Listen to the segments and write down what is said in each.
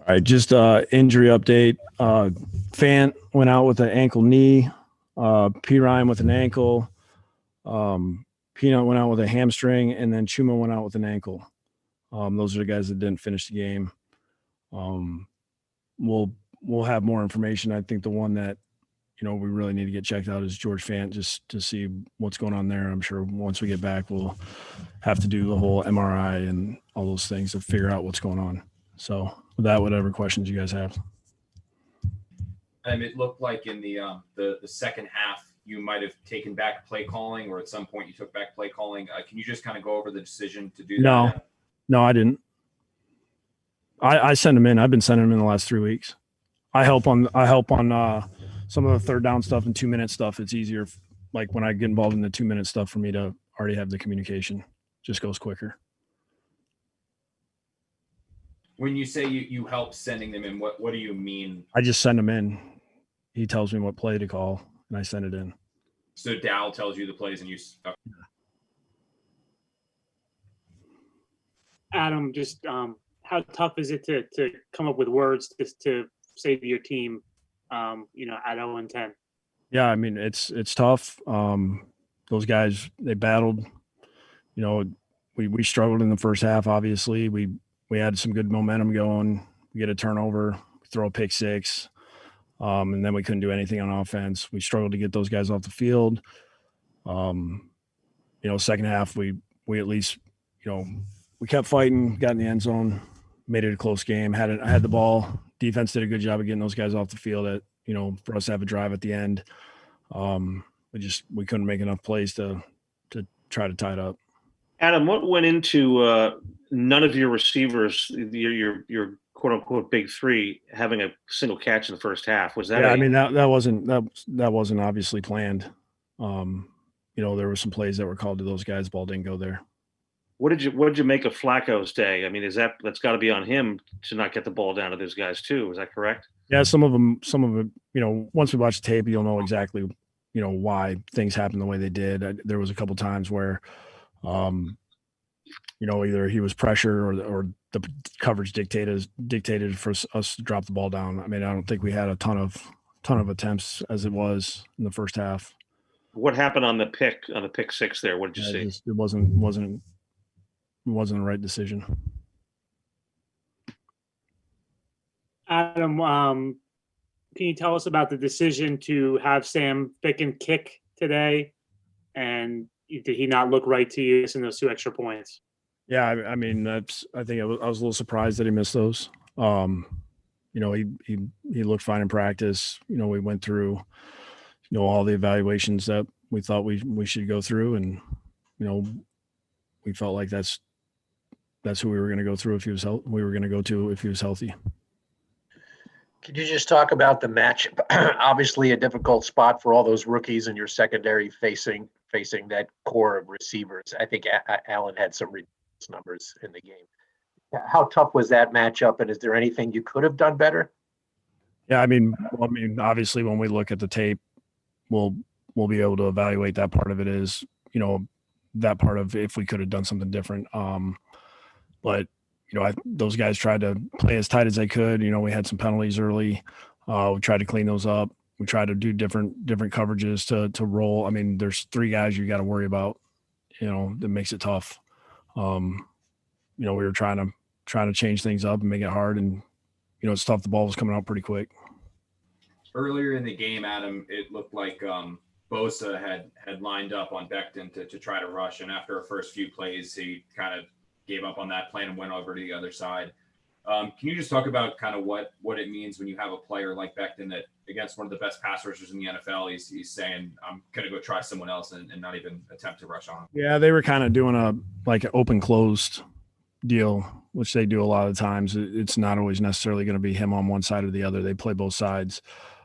All right, just injury update. Fant went out with an ankle knee. P. Ryan with an ankle. Peanut went out with a hamstring, and then Chuma went out with an ankle. Those are the guys that didn't finish the game. We'll have more information. I think the one that we really need to get checked out is George Fant, just to see what's going on there. I'm sure once we get back, we'll have to do the whole MRI and all those things to figure out what's going on. So with that, whatever questions you guys have. It looked like in the second half, you might have taken back play calling, or at some point you took back play calling. Can you just kind of go over the decision to do that? No, I didn't. I send them in. I've been sending them in the last 3 weeks. I help on some of the third down stuff and 2-minute stuff. It's easier, like when I get involved in the 2-minute stuff, for me to already have the communication. Just goes quicker. When you say you help sending them in, what do you mean? I just send them in. He tells me what play to call, and I send it in. So Dow tells you the plays, and you. Okay. Adam, just how tough is it to come up with words to say to your team, at 0-10? Yeah, I mean it's tough. Those guys, they battled. We struggled in the first half. Obviously, we had some good momentum going. We get a turnover, throw a pick six, and then we couldn't do anything on offense. We struggled to get those guys off the field. Second half we at least we kept fighting, got in the end zone, made it a close game. Had the ball. Defense did a good job of getting those guys off the field. For us to have a drive at the end, we couldn't make enough plays to try to tie it up. Adam, what went into none of your receivers, your quote unquote big three, having a single catch in the first half? Was that? Yeah, that wasn't obviously planned. There were some plays that were called to those guys. Ball didn't go there. What did you make of Flacco's day? I mean, that's got to be on him to not get the ball down to those guys too? Is that correct? Yeah, some of them. Once we watch the tape, you'll know exactly, why things happened the way they did. There was a couple times where, either he was pressure or the coverage dictated for us to drop the ball down. I mean, I don't think we had a ton of attempts as it was in the first half. What happened on the pick six there? What did you see? It wasn't the right decision. Adam, can you tell us about the decision to have Sam Ficken kick today? And did he not look right to you in those 2 extra points? Yeah, I mean, I think I was a little surprised that he missed those. He looked fine in practice. We went through, all the evaluations that we thought we should go through, and we felt like that's who we were going to go through if he was if he was healthy. Could you just talk about the match? Obviously, a difficult spot for all those rookies in your secondary facing that core of receivers. I think Allen had some ridiculous numbers in the game. How tough was that matchup, and is there anything you could have done better? Yeah, I mean, obviously, when we look at the tape, we'll be able to evaluate that part of it. Is that part of if we could have done something different. But those guys tried to play as tight as they could. We had some penalties early. We tried to clean those up. We tried to do different coverages to roll. I mean, there's 3 guys you got to worry about. That makes it tough. We were trying to change things up and make it hard, and it's tough. The ball was coming out pretty quick. Earlier in the game, Adam, it looked like Bosa had lined up on Becton to try to rush, and after a first few plays, he kind of gave up on that plan and went over to the other side. Can you just talk about kind of what it means when you have a player like Becton that against one of the best pass rushers in the NFL, he's saying, I'm going to go try someone else and not even attempt to rush on him? Yeah, they were kind of doing an open closed deal, which they do a lot of times. It's not always necessarily going to be him on one side or the other. They play both sides.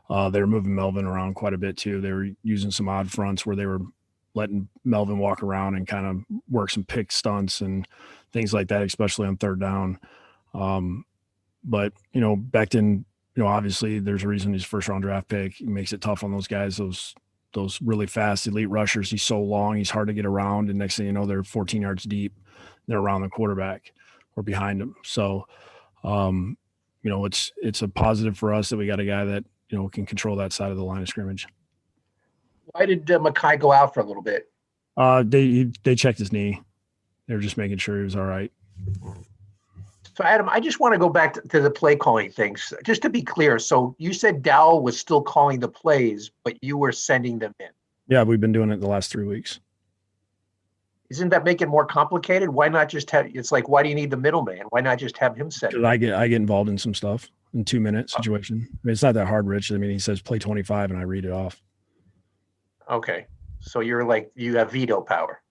They were moving Melvin around quite a bit too. They were using some odd fronts where they were letting Melvin walk around and kind of work some pick stunts and things like that, especially on third down. But Becton, obviously there's a reason he's first round draft pick. He makes it tough on those guys, those really fast elite rushers. He's so long, he's hard to get around. And next thing you know, they're 14 yards deep. They're around the quarterback or behind him. So, it's a positive for us that we got a guy that, can control that side of the line of scrimmage. Why did Mackay go out for a little bit? They checked his knee. They were just making sure he was all right. So, Adam, I just want to go back to the play calling things. Just to be clear, so you said Dowell was still calling the plays, but you were sending them in. Yeah, we've been doing it the last 3 weeks. Isn't that make it more complicated? Why not just have? It's like, why do you need the middleman? Why not just have him send? Because I get involved in some stuff in 2-minute situation. I mean, it's not that hard, Rich. I mean, he says play 25, and I read it off. Okay, so you're like, you have veto power.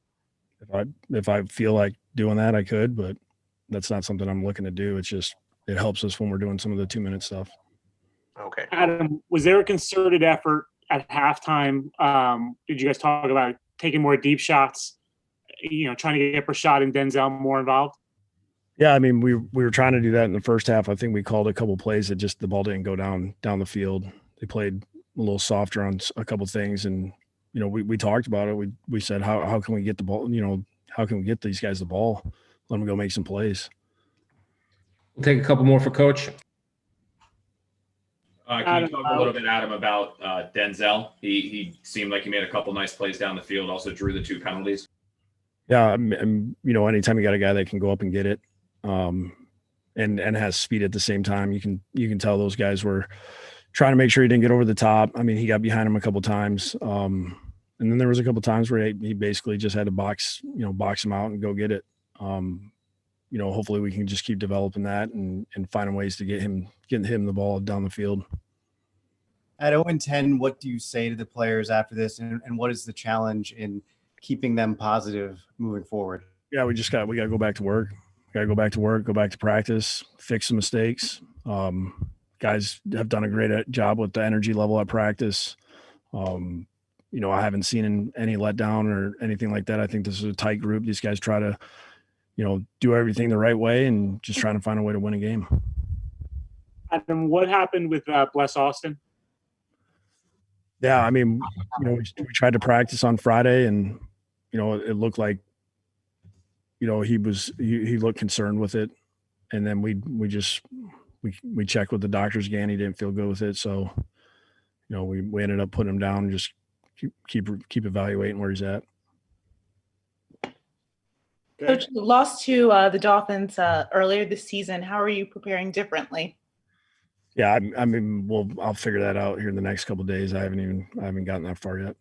If I feel like doing that, I could, but that's not something I'm looking to do. It's just it helps us when we're doing some of the 2-minute stuff. Okay. Adam, was there a concerted effort at halftime? Did you guys talk about taking more deep shots? Trying to get Rashad and Denzel more involved? Yeah, I mean, we were trying to do that in the first half. I think we called a couple plays that just the ball didn't go down the field. They played a little softer on a couple things, and we talked about it. We said how can we get the ball? How can we get these guys the ball? Let them go make some plays. We'll take a couple more for Coach. Can you talk a little bit, Adam, about Denzel? He seemed like he made a couple nice plays down the field. Also drew the 2 penalties. Yeah, and anytime you got a guy that can go up and get it, and has speed at the same time, you can tell those guys were trying to make sure he didn't get over the top. I mean, he got behind him a couple times, and then there was a couple times where he basically just had to box him out and go get it. Hopefully we can just keep developing that and finding ways to getting him the ball down the field. At 0-10, what do you say to the players after this, and what is the challenge in keeping them positive moving forward? Yeah, we got to go back to work. We got to go back to work, go back to practice, fix some mistakes. Guys have done a great job with the energy level at practice. I haven't seen any letdown or anything like that. I think this is a tight group. These guys try to, do everything the right way and just trying to find a way to win a game. Adam, what happened with Bless Austin? Yeah, I mean, we tried to practice on Friday, and it looked like, he looked concerned with it, and then we checked with the doctors again. He didn't feel good with it, so we ended up putting him down and just keep evaluating where he's at. Coach, you lost to the Dolphins earlier this season. How are you preparing differently? Yeah, I mean, I'll figure that out here in the next couple of days. I haven't gotten that far yet.